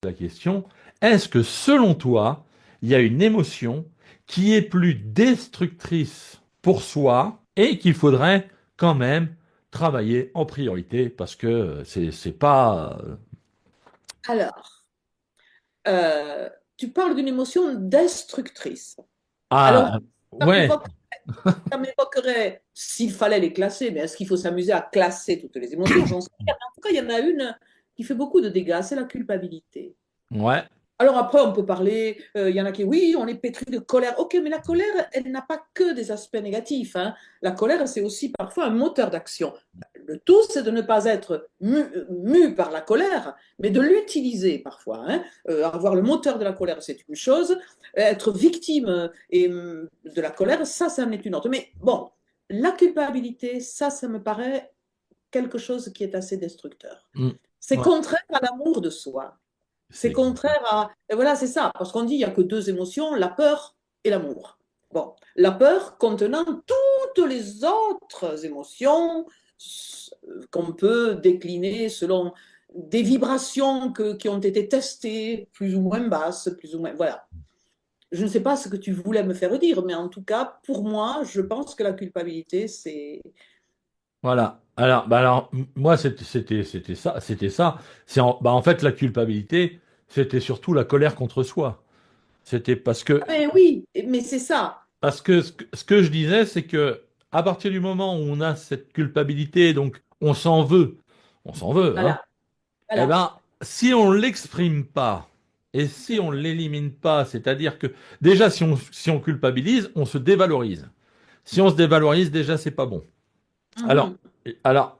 la question, est-ce que selon toi, il y a une émotion qui est plus destructrice pour soi et qu'il faudrait quand même travailler en priorité parce que c'est pas... Alors, euh, tu parles d'une émotion destructrice. Alors, Ah, ça ouais, m'évoque- ça m'évoquerait, s'il fallait les classer, mais est-ce qu'il faut s'amuser à classer toutes les émotions? J'en sais rien. En tout cas, il y en a une qui fait beaucoup de dégâts, c'est la culpabilité. ouais, Alors après, on peut parler, il y en a qui, oui, on est pétri de colère. Ok, mais la colère, elle n'a pas que des aspects négatifs, hein. La colère, c'est aussi parfois un moteur d'action. Le tout, c'est de ne pas être mu par la colère, mais de l'utiliser parfois, hein. Avoir le moteur de la colère, c'est une chose. Être victime de la colère, ça en est une autre. Mais bon, la culpabilité, ça me paraît quelque chose qui est assez destructeur. mm, C'est ouais, contraire à l'amour de soi. c'est C'est exactement. contraire à... Et voilà, c'est ça. Parce qu'on dit qu'il n'y a que deux émotions, la peur et l'amour. Bon, la peur contenant toutes les autres émotions qu'on peut décliner selon des vibrations qui ont été testées, plus ou moins basses, plus ou moins... Voilà. Je ne sais pas ce que tu voulais me faire dire, mais en tout cas, pour moi, je pense que la culpabilité, c'est... Voilà. Alors, moi, c'était ça, c'était ça. En fait, la culpabilité, c'était surtout la colère contre soi. C'était Ah ben oui, mais c'est ça. parce que ce que je disais, c'est que à partir du moment où on a cette culpabilité, donc on s'en veut, hein. Voilà, Eh voilà. ben, si on l'éexprime pas et si on l'élimine pas, c'est-à-dire que déjà si on culpabilise, on se dévalorise. Si on se dévalorise, déjà c'est pas bon. Alors, Mhm. alors